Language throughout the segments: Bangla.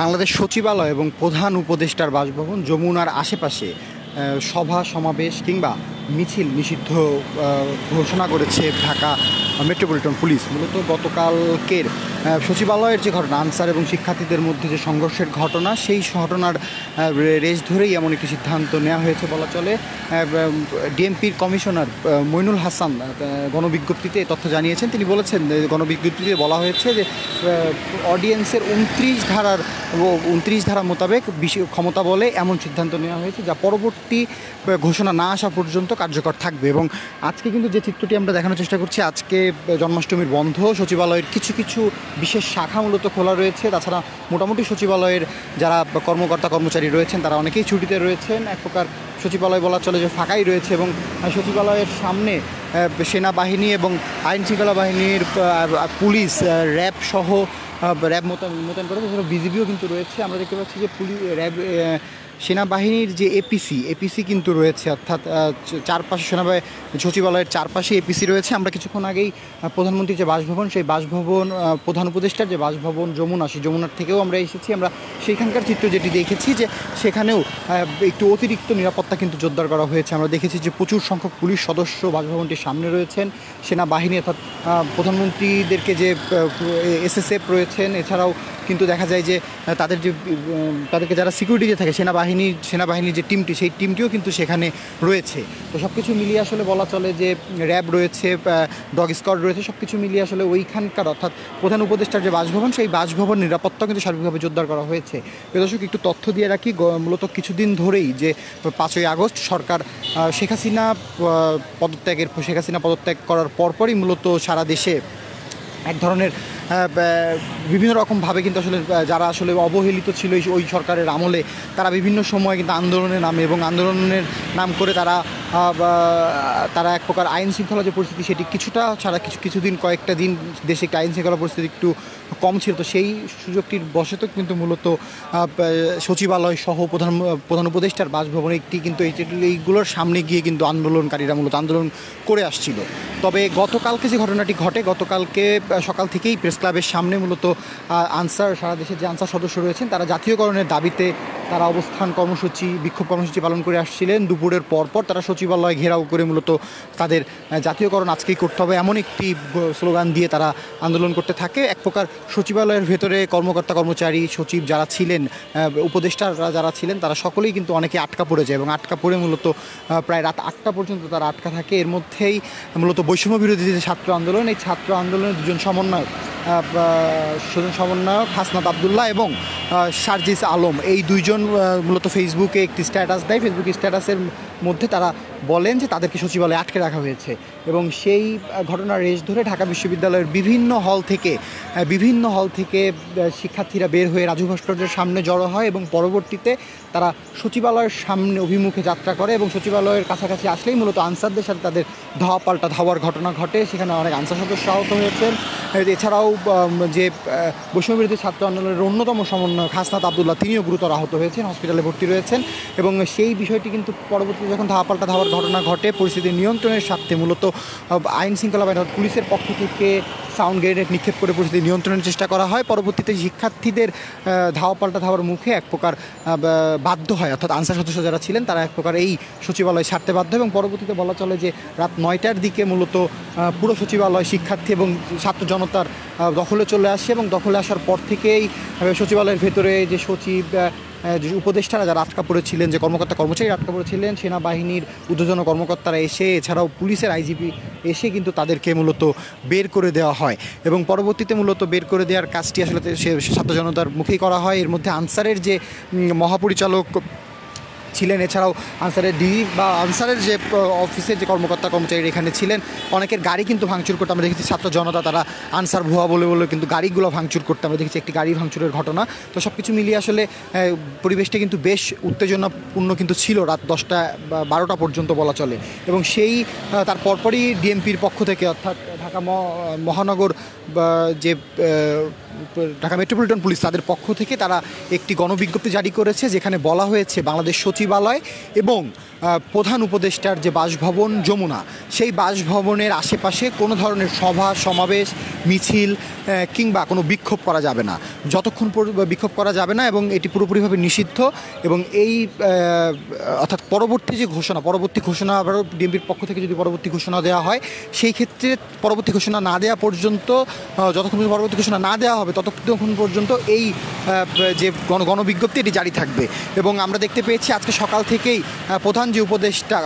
বাংলাদেশ সচিবালয় এবং প্রধান উপদেষ্টার বাসভবন যমুনার আশেপাশে সভা সমাবেশ কিংবা মিছিল নিষিদ্ধ ঘোষণা করেছে ঢাকা মেট্রোপলিটন পুলিশ। মূলত গতকালকের সচিবালয়ের যে ঘটনা, আনসার এবং শিক্ষার্থীদের মধ্যে যে সংঘর্ষের ঘটনা, সেই ঘটনার রেশ ধরেই এমন একটি সিদ্ধান্ত নেওয়া হয়েছে বলা চলে। ডিএমপির কমিশনার মইনুল হাসান গণবিজ্ঞপ্তিতে তথ্য জানিয়েছেন। তিনি বলেছেন, গণবিজ্ঞপ্তিতে বলা হয়েছে যে অডিয়েন্সের 29 ধারা মোতাবেক ক্ষমতা বলে এমন সিদ্ধান্ত নেওয়া হয়েছে, যা পরবর্তী ঘোষণা না আসা পর্যন্ত কার্যকর থাকবে। এবং আজকে কিন্তু যে চিত্রটি আমরা দেখানোর চেষ্টা করছি, আজকে জন্মাষ্টমীর বন্ধ, সচিবালয়ের কিছু কিছু বিশেষ শাখা মূলত খোলা রয়েছে। তাছাড়া মোটামুটি সচিবালয়ের যারা কর্মকর্তা কর্মচারী রয়েছেন তারা অনেকেই ছুটিতে রয়েছেন। এক প্রকার সচিবালয় বলা চলে যে ফাঁকাই রয়েছে। এবং সচিবালয়ের সামনে সেনাবাহিনী এবং আইন শৃঙ্খলা বাহিনীর পুলিশ, র্যাব সহ র্যাব মোতায়েন করে, তাছাড়া বিজিবিও কিন্তু রয়েছে। আমরা দেখতে পাচ্ছি যে র্যাব সেনাবাহিনীর যে এপিসি কিন্তু রয়েছে, অর্থাৎ চারপাশে সচিবালয়ের চারপাশে এপিসি রয়েছে। আমরা কিছুক্ষণ আগেই প্রধানমন্ত্রীর যে বাসভবন, সেই বাসভবন, প্রধান উপদেষ্টার যে বাসভবন যমুনা, সেই যমুনার থেকেও আমরা এসেছি। আমরা সেইখানকার চিত্র যেটি দেখেছি যে সেখানেও একটু অতিরিক্ত নিরাপত্তা কিন্তু জোরদার করা হয়েছে। আমরা দেখেছি যে প্রচুর সংখ্যক পুলিশ সদস্য বাসভবনটির সামনে রয়েছেন। সেনাবাহিনী অর্থাৎ প্রধানমন্ত্রীদেরকে যে এসএসএফ রয়েছেন, এছাড়াও কিন্তু দেখা যায় যে তাদেরকে যারা সিকিউরিটিতে থাকে সেনাবাহিনীর যে টিমটি, সেই টিমটিও কিন্তু সেখানে রয়েছে। তো সব কিছু মিলিয়ে আসলে বলা চলে যে র্যাব রয়েছে, ডগ স্কোয়াড রয়েছে, সব কিছু মিলিয়ে আসলে ওইখানকার অর্থাৎ প্রধান উপদেষ্টার যে বাসভবন, সেই বাসভবন নিরাপত্তা কিন্তু সার্বিকভাবে জোরদার করা হয়েছে। দর্শক, একটু তথ্য দিয়ে রাখি, মূলত কিছুদিন ধরেই যে 5ই আগস্ট সরকার শেখ হাসিনা পদত্যাগ করার পরপরই মূলত সারা দেশে এক ধরনের বিভিন্ন রকমভাবে কিন্তু আসলে যারা আসলে অবহেলিত ছিল ওই সরকারের আমলে, তারা বিভিন্ন সময় কিন্তু আন্দোলনে নামে এবং আন্দোলনের নাম করে তারা এক প্রকার আইন শৃঙ্খলা যে পরিস্থিতি, সেটি কিছুটা ছাড়া কয়েকটা দিন দেশে একটি আইন শৃঙ্খলা পরিস্থিতি একটু কম ছিল। তো সেই সুযোগটির বশত কিন্তু মূলত সচিবালয় সহ প্রধান উপদেষ্টার বাসভবনে কিন্তু এইগুলোর সামনে গিয়ে কিন্তু আন্দোলনকারীরা মূলত আন্দোলন করে আসছিল। তবে গতকালকে যে ঘটনাটি ঘটে, গতকালকে সকাল থেকেই প্রেস ক্লাবের সামনে মূলত সারা দেশের যে আনসার সদস্য রয়েছেন, তারা জাতীয়করণের দাবিতে তারা বিক্ষোভ কর্মসূচি পালন করে আসছিলেন। দুপুরের পরপর তারা সচিবালয় ঘেরাও করে মূলত তাদের জাতীয়করণ আজকেই করতে হবে এমন একটি স্লোগান দিয়ে তারা আন্দোলন করতে থাকে। এক প্রকার সচিবালয়ের ভেতরে কর্মকর্তা কর্মচারী, সচিব যারা ছিলেন, উপদেষ্টারা যারা ছিলেন, তারা সকলেই কিন্তু অনেকে আটকা পড়ে যায় এবং আটকা পড়ে মূলত প্রায় রাত 8টা পর্যন্ত তারা আটকা থাকে। এর মধ্যেই মূলত বৈষম্য বিরোধী যে ছাত্র আন্দোলন, এই ছাত্র আন্দোলনের দুজন সমন্বয়ক হাসনাত আবদুল্লাহ এবং সার্জিস আলম, এই দুইজন মূলত ফেসবুকে একটি স্ট্যাটাস দেয়। ফেসবুক স্ট্যাটাসের মধ্যে তারা বলেন যে তাদেরকে সচিবালয়ে আটকে রাখা হয়েছে এবং সেই ঘটনার রেশ ধরে ঢাকা বিশ্ববিদ্যালয়ের বিভিন্ন হল থেকে শিক্ষার্থীরা বের হয়ে রাজু ভাস্কর্যের সামনে জড়ো হয় এবং পরবর্তীতে তারা সচিবালয়ের সামনে অভিমুখে যাত্রা করে এবং সচিবালয়ের কাছাকাছি আসলেই মূলত আনসারদের সাথে তাদের ধাওয়ার ঘটনা ঘটে। সেখানে অনেক আনসার সদস্য আহত হয়েছেন। এছাড়াও যে বৈষম্যবিরোধী ছাত্র আন্দোলনের অন্যতম সমন্বয়ক হাসনাত আবদুল্লাহ, তিনিও গুরুতর আহত হয়েছেন, হসপিটালে ভর্তি রয়েছেন। এবং সেই বিষয়টি কিন্তু পরবর্তীতে যখন ধাওয়ার ঘটনা ঘটে, পরিস্থিতি নিয়ন্ত্রণের স্বার্থে মূলত আইন শৃঙ্খলা বাহিনী পুলিশের পক্ষ থেকে সাউন্ড গ্রেনেড নিক্ষেপ করে পরিস্থিতি নিয়ন্ত্রণের চেষ্টা করা হয়। পরবর্তীতে শিক্ষার্থীদের ধাওয়ার মুখে এক প্রকার বাধ্য হয়, অর্থাৎ আনসার সদস্য যারা ছিলেন তারা এক প্রকার এই সচিবালয় ছাড়তে বাধ্য। এবং পরবর্তীতে বলা চলে যে রাত 9টার দিকে মূলত পুরো সচিবালয় শিক্ষার্থী এবং ছাত্র জনতার দখলে চলে আসে এবং দখলে আসার পর থেকেই সচিবালয়ের ভেতরে যে সচিব, যে উপদেষ্টারা যারা আটকা পড়েছিলেন, যে কর্মকর্তা কর্মচারী আটকা পড়েছিলেন, সেনাবাহিনীর ঊর্ধ্বতন কর্মকর্তারা এসে, এছাড়াও পুলিশের আইজিপি এসে কিন্তু তাদেরকে মূলত বের করে দেওয়া হয় এবং পরবর্তীতে মূলত বের করে দেওয়ার কাজটি আসলে ছাত্র জনতার মুখেই করা হয়। এর মধ্যে আনসারের যে মহাপরিচালক ছিলেন, এছাড়াও আনসারের যে অফিসের যে কর্মকর্তা কর্মচারী এখানে ছিলেন, অনেকের গাড়ি কিন্তু ভাঙচুর করতে আমরা দেখেছি। ছাত্র জনতা তারা আনসার ভুয়া বলে কিন্তু গাড়িগুলো ভাঙচুর করতে আমরা দেখেছি, একটি গাড়ি ভাঙচুরের ঘটনা। তো সব কিছু মিলিয়ে আসলে পরিবেশটা কিন্তু বেশ উত্তেজনাপূর্ণ কিন্তু ছিল রাত 10টা বা 12টা পর্যন্ত বলা চলে। এবং তার পরপরই ডিএমপির পক্ষ থেকে, অর্থাৎ ঢাকা মহানগর যে ঢাকা মেট্রোপলিটন পুলিশ, তাদের পক্ষ থেকে তারা একটি গণবিজ্ঞপ্তি জারি করেছে, যেখানে বলা হয়েছে বাংলাদেশ সচিবালয় এবং প্রধান উপদেষ্টার যে বাসভবন যমুনা, সেই বাসভবনের আশেপাশে কোনো ধরনের সভা সমাবেশ মিছিল কিংবা কোনো বিক্ষোভ করা যাবে না, যতক্ষণ বিক্ষোভ করা যাবে না, এবং এটি পুরোপুরিভাবে নিষিদ্ধ। এবং এই অর্থাৎ পরবর্তী ঘোষণা আবারও ডিএমপির পক্ষ থেকে যদি পরবর্তী ঘোষণা দেওয়া হয়, সেই ক্ষেত্রে পরবর্তী ঘোষণা না দেওয়া পর্যন্ত, যতক্ষণ পরবর্তী ঘোষণা না দেওয়া হবে ততক্ষণ পর্যন্ত এই যে গণবিজ্ঞপ্তি এটি জারি থাকবে। এবং আমরা দেখতে পেয়েছি আজকে সকাল থেকেই প্রধান যে উপদেষ্টা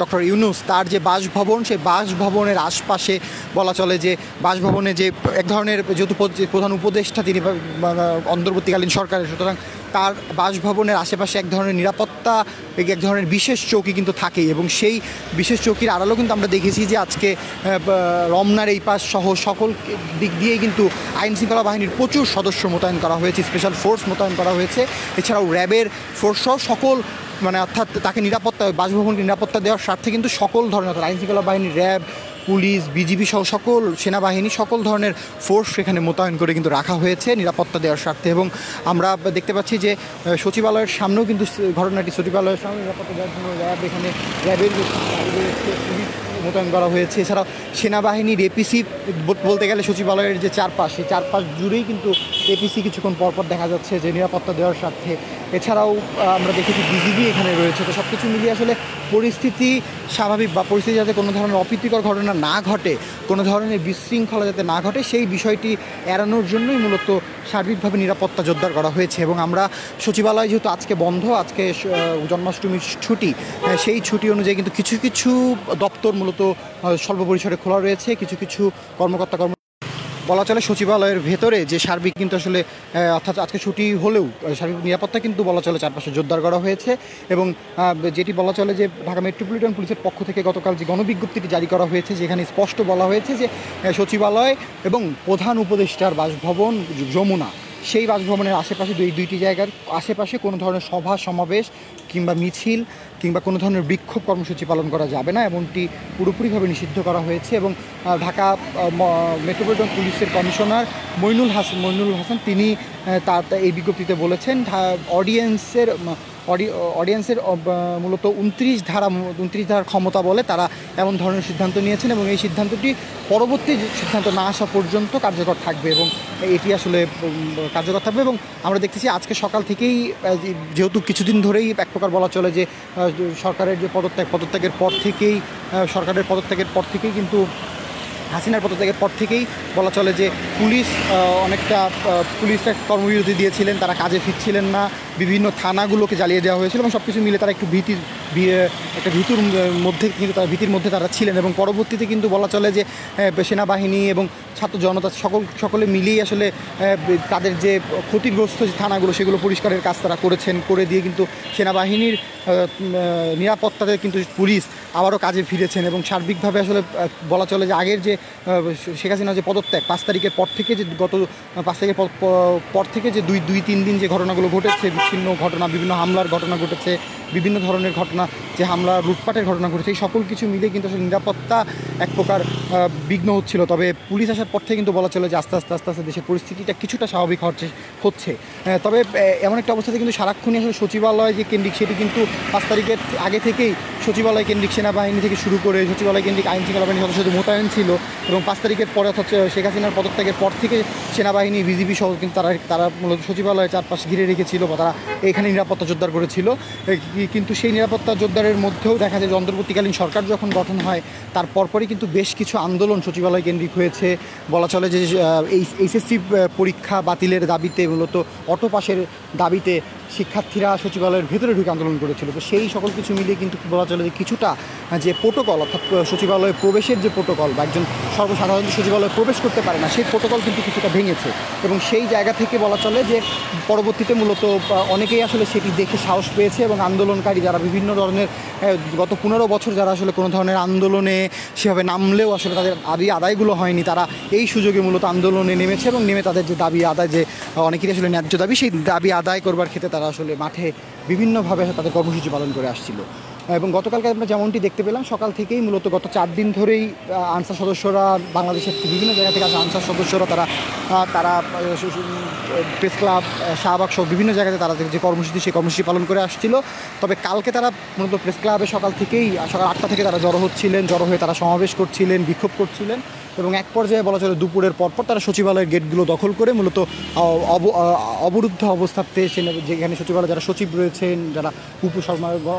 ডক্টর ইউনূস, তার যে বাসভবন, সেই বাসভবনের আশপাশে বলা চলে যে বাসভবনে যে এক ধরনের, যেহেতু প্রধান উপদেষ্টা তিনি অন্তর্বর্তীকালীন সরকারের, সুতরাং তার বাসভবনের আশেপাশে এক ধরনের নিরাপত্তা, এক ধরনের বিশেষ চৌকি কিন্তু থাকেই। এবং সেই বিশেষ চৌকির আড়ালেও কিন্তু আমরা দেখেছি যে আজকে রমনার এই পাশ সহ সকল দিক দিয়েই কিন্তু আইনশৃঙ্খলা বাহিনীর প্রচুর সদস্য মোতায়েন করা হয়েছে, স্পেশাল ফোর্স মোতায়েন করা হয়েছে, এছাড়াও র্যাবের ফোর্স সহ সকল, অর্থাৎ তাকে নিরাপত্তা, বাসভবনকে নিরাপত্তা দেওয়ার স্বার্থে কিন্তু সকল ধরনের, অর্থাৎ আইনশৃঙ্খলা বাহিনী, র্যাব, পুলিশ, বিজিবি সহ সকল সেনাবাহিনী, সকল ধরনের ফোর্স সেখানে মোতায়েন করে কিন্তু রাখা হয়েছে নিরাপত্তা দেওয়ার স্বার্থে। এবং আমরা দেখতে পাচ্ছি যে সচিবালয়ের সামনেও কিন্তু ঘটনাটি, সচিবালয়ের সামনে নিরাপত্তা দেওয়ার জন্য র্যাবের মোতায়েন করা হয়েছে। এছাড়াও সেনাবাহিনীর এপিসি, বলতে গেলে সচিবালয়ের যে চারপাশ, সেই চারপাশ জুড়েই কিন্তু এপিসি কিছুক্ষণ পরপর দেখা যাচ্ছে যে নিরাপত্তা দেওয়ার স্বার্থে। এছাড়াও আমরা দেখেছি বিজিবি এখানে রয়েছে। তো সব কিছু মিলিয়ে আসলে পরিস্থিতি স্বাভাবিক, বা পরিস্থিতি যাতে কোনো ধরনের অপ্রীতিকর ঘটনা না ঘটে, কোনো ধরনের বিশৃঙ্খলা যাতে না ঘটে, সেই বিষয়টি এড়ানোর জন্যই মূলত সার্বিকভাবে নিরাপত্তা জোরদার করা হয়েছে। এবং আমরা সচিবালয় যেহেতু আজকে বন্ধ, আজকে জন্মাষ্টমীর ছুটি, সেই ছুটি অনুযায়ী কিন্তু কিছু কিছু দপ্তর মূলত স্বল্প পরিসরে খোলা রয়েছে, কিছু কিছু বলা চলে সচিবালয়ের ভেতরে যে সার্বিক কিন্তু আসলে, অর্থাৎ আজকে ছুটি হলেও সার্বিক নিরাপত্তা কিন্তু বলা চলে চারপাশে জোরদার করা হয়েছে। এবং যেটি বলা চলে যে ঢাকা মেট্রোপলিটন পুলিশের পক্ষ থেকে গতকাল যে গণবিজ্ঞপ্তিটি জারি করা হয়েছে, যেখানে স্পষ্ট বলা হয়েছে যে সচিবালয় এবং প্রধান উপদেষ্টার বাসভবন যমুনা, সেই বাসভবনের আশেপাশে দুইটি জায়গার আশেপাশে কোনো ধরনের সভা সমাবেশ কিংবা মিছিল কিংবা কোনো ধরনের বিক্ষোভ কর্মসূচি পালন করা যাবে না, এমনটি পুরোপুরিভাবে নিষিদ্ধ করা হয়েছে। এবং ঢাকা মেট্রোপলিটন পুলিশের কমিশনার মইনুল হাসান তিনি তার এই বিজ্ঞপ্তিতে বলেছেন, অডিয়েন্সের মূলত 29 ধারার ক্ষমতা বলে তারা এমন ধরনের সিদ্ধান্ত নিয়েছেন, এবং এই সিদ্ধান্তটি পরবর্তী সিদ্ধান্ত না আসা পর্যন্ত কার্যকর থাকবে, এবং এটি আসলে কার্যকর থাকবে। এবং আমরা দেখতেছি আজকে সকাল থেকেই, যেহেতু কিছুদিন ধরেই এক প্রকার বলা চলে যে সরকারের যে পদত্যাগের পর থেকেই কিন্তু হাসিনার পদত্যাগের পর থেকেই বলা চলে যে পুলিশটা কর্মবিরতি দিয়েছিলেন, তারা কাজে ফিরছিলেন না, বিভিন্ন থানাগুলোকে জ্বালিয়ে দেওয়া হয়েছিল, এবং সব কিছু মিলে তারা একটু ভীতির মধ্যে তারা ছিলেন। এবং পরবর্তীতে কিন্তু বলা চলে যে সেনাবাহিনী এবং ছাত্র জনতা সকলে মিলেই আসলে তাদের যে ক্ষতিগ্রস্ত যে থানাগুলো, সেগুলো পরিষ্কারের কাজ তারা করে দিয়ে কিন্তু সেনাবাহিনীর নিরাপত্তাতে কিন্তু পুলিশ আবারও কাজে ফিরেছেন। এবং সার্বিকভাবে আসলে বলা চলে যে আগের যে শেখ হাসিনার যে পদত্যাগ 5 তারিখের পর থেকে, যে গত 5 তারিখের পর থেকে যে 2-3 দিন যে ঘটনাগুলো ঘটেছে, বিচ্ছিন্ন ঘটনা, বিভিন্ন হামলার ঘটনা ঘটেছে, বিভিন্ন ধরনের ঘটনা, যে হামলা লুটপাটের ঘটনা ঘটেছে, এই সকল কিছু মিলে কিন্তু আসলে নিরাপত্তা এক প্রকার বিঘ্ন হচ্ছিল। তবে পুলিশ আসার পর থেকে কিন্তু বলা চলে যে আস্তে আস্তে দেশের পরিস্থিতিটা কিছুটা স্বাভাবিক হচ্ছে। তবে এমন একটা অবস্থাতে কিন্তু সারাক্ষণই আসলে সচিবালয় যে কেন্দ্রিক, সেটি কিন্তু 5 তারিখের আগে থেকেই সচিবালয় কেন্দ্রিক সেনাবাহিনী থেকে শুরু করে সচিবালয় কেন্দ্রিক আইনশৃঙ্খলা বাহিনীর সদস্যদের মোতায়েন ছিল। এবং 5 তারিখের পরে, অর্থাৎ শেখ হাসিনার পদত্যাগের পর থেকে সেনাবাহিনী, বিজিবি সহ কিন্তু তারা মূলত সচিবালয়ের চারপাশে ঘিরে রেখেছিল, বা তারা এখানে নিরাপত্তা জোরদার করেছিল। কিন্তু সেই নিরাপত্তা জোরদারের মধ্যেও দেখা যায় যে অন্তর্বর্তীকালীন সরকার যখন গঠন হয় তার পরপরই কিন্তু বেশ কিছু আন্দোলন সচিবালয় কেন্দ্রিক হয়েছে। বলা চলে যে এইচএসসি পরীক্ষা বাতিলের দাবিতে, মূলত অটো পাসের দাবিতে শিক্ষার্থীরা সচিবালয়ের ভেতরে ঢুকে আন্দোলন করেছিল। তো সেই সকল কিছু মিলিয়ে কিন্তু বলা চলে যে কিছুটা যে প্রোটোকল, অর্থাৎ সচিবালয়ে প্রবেশের যে প্রোটোকল, বা একজন সর্বসাধারণ সচিবালয়ে প্রবেশ করতে পারে না, সেই প্রোটোকল কিন্তু কিছুটা ভেঙেছে। এবং সেই জায়গা থেকে বলা চলে যে পরবর্তীতে মূলত অনেকেই আসলে সেটি দেখে সাহস পেয়েছে, এবং আন্দোলনকারী যারা বিভিন্ন ধরনের গত 15 বছর যারা আসলে কোনো ধরনের আন্দোলনে সেভাবে নামলেও আসলে তাদের দাবি আদায়গুলো হয়নি, তারা এই সুযোগে মূলত আন্দোলনে নেমেছে, এবং নেমে তাদের যে দাবি আদায়, যে অনেকেরই আসলে ন্যায্য দাবি, সেই দাবি আদায় করবার ক্ষেত্রে তারা আসলে মাঠে বিভিন্নভাবে তাদের কর্মসূচি পালন করে আসছিল। এবং গতকালকে আমরা যেমনটি দেখতে পেলাম, সকাল থেকেই মূলত গত 4 দিন ধরেই আনসার সদস্যরা, বাংলাদেশের বিভিন্ন জায়গা থেকে আসা আনসার সদস্যরা তারা প্রেস ক্লাব, শাহবাগ সহ বিভিন্ন জায়গাতে তারা যে কর্মসূচি সেই কর্মসূচি পালন করে আসছিল। তবে কালকে তারা মূলত প্রেস ক্লাবে সকাল 8টা থেকে তারা জড়ো হয়ে তারা সমাবেশ করছিলেন, বিক্ষোভ করছিলেন এবং এক পর্যায়ে বলা চলে দুপুরের পরপর তারা সচিবালয়ের গেটগুলো দখল করে মূলত অবরুদ্ধ অবস্থাতে যেখানে সচিবালয়ে যারা সচিব রয়েছেন, যারা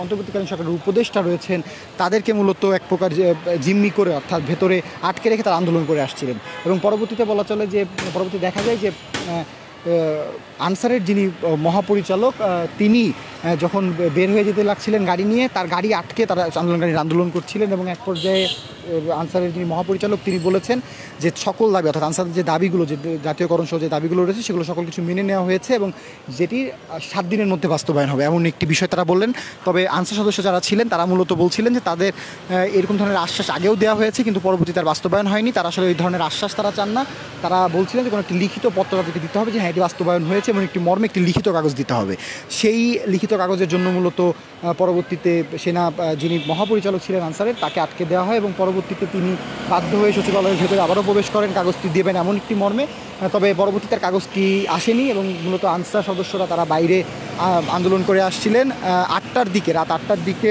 অন্তর্বর্তীকালীন সরকারের উপদেষ্টা রয়েছেন, তাদেরকে মূলত এক প্রকার জিম্মি করে অর্থাৎ ভেতরে আটকে রেখে তারা আন্দোলন করে আসছিলেন। এবং পরবর্তীতে বলা চলে যে দেখা যায় যে আনসারের যিনি মহাপরিচালক তিনি যখন বের হয়ে যেতে লাগছিলেন গাড়ি নিয়ে, তার গাড়ি আটকে তারা আন্দোলন করছিলেন এবং এক পর্যায়ে আনসারের যিনি মহাপরিচালক তিনি বলেছেন যে সকল দাবি অর্থাৎ আনসারের যে দাবিগুলো, যে জাতীয়করণ সহ যে দাবিগুলো রয়েছে সেগুলো সকল কিছু মেনে নেওয়া হয়েছে এবং যেটি 7 দিনের মধ্যে বাস্তবায়ন হবে এমন একটি বিষয় তারা বললেন। তবে আনসার সদস্য যারা ছিলেন তারা মূলত বলছিলেন যে তাদের এরকম ধরনের আশ্বাস আগেও দেওয়া হয়েছে কিন্তু পরবর্তীতে আর বাস্তবায়ন হয়নি। তারা আসলে এই ধরনের আশ্বাস তারা চান না। তারা বলছিলেন যে কোনো একটি লিখিত পত্র তাদেরকে দিতে হবে যে হ্যাঁ এটি বাস্তবায়ন হয়েছে এবং একটি মর্মে একটি লিখিত কাগজ দিতে হবে। সেই লিখিত কাগজের জন্য মূলত পরবর্তীতে সেনা যিনি মহাপরিচালক ছিলেন আনসারের তাকে আটকে দেওয়া হয় এবং পরবর্তীতে তিনি বাধ্য হয়ে সচিবালয়ের ভেতরে আবারও প্রবেশ করেন কাগজটি দেবেন এমন একটি মর্মে। তবে পরবর্তীতে কাগজটি আসেনি এবং মূলত আনসার সদস্যরা তারা বাইরে আন্দোলন করে আসছিলেন। রাত 8টার দিকে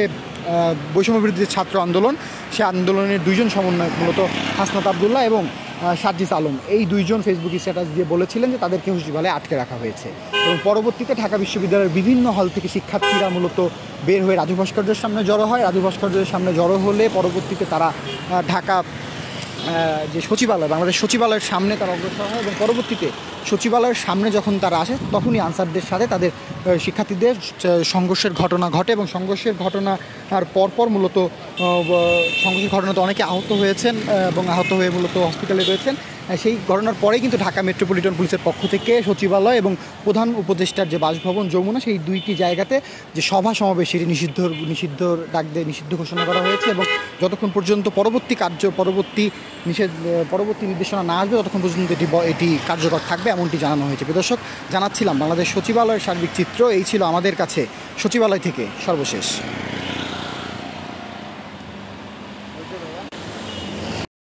বৈষম্য বিরোধী ছাত্র আন্দোলন, সে আন্দোলনের 2জন সমন্বয়ক মূলত হাসনাত আবদুল্লাহ এবং সাজ্জিস আলম, এই 2জন ফেসবুক স্ট্যাটাস দিয়ে বলেছিলেন যে তাদেরকে সচিবালয়ে আটকে রাখা হয়েছে। এবং পরবর্তীতে ঢাকা বিশ্ববিদ্যালয়ের বিভিন্ন হল থেকে শিক্ষার্থীরা মূলত বের হয়ে রাজু ভাস্কর্যের সামনে জড়ো হয়। রাজু ভাস্কর্যের সামনে জড়ো হলে পরবর্তীতে তারা ঢাকা যে সচিবালয়, বাংলাদেশ সচিবালয়ের সামনে তারা অগ্রসর হয় এবং পরবর্তীতে সচিবালয়ের সামনে যখন তারা আসে তখনই আনসারদের সাথে তাদের শিক্ষার্থীদের সংঘর্ষের ঘটনা ঘটে এবং সংঘর্ষের ঘটনার পরপর মূলত সংঘর্ষের ঘটনাতে অনেকে আহত হয়েছেন এবং আহত হয়ে মূলত হসপিটালে রয়েছেন। সেই ঘটনার পরেই কিন্তু ঢাকা মেট্রোপলিটন পুলিশের পক্ষ থেকে সচিবালয় এবং প্রধান উপদেষ্টার যে বাসভবন যমুনা, সেই 2টি জায়গাতে যে সভা সমাবেশ সেটি নিষিদ্ধ নিষিদ্ধ ঘোষণা করা হয়েছে এবং যতক্ষণ পর্যন্ত পরবর্তী নির্দেশনা না আসবে ততক্ষণ পর্যন্ত এটি কার্যকর থাকবে এমনটি জানানো হয়েছে। দর্শক, জানাচ্ছিলাম বাংলাদেশ সচিবালয়ের সার্বিক চিত্র। এই ছিল আমাদের কাছে সচিবালয় থেকে সর্বশেষ।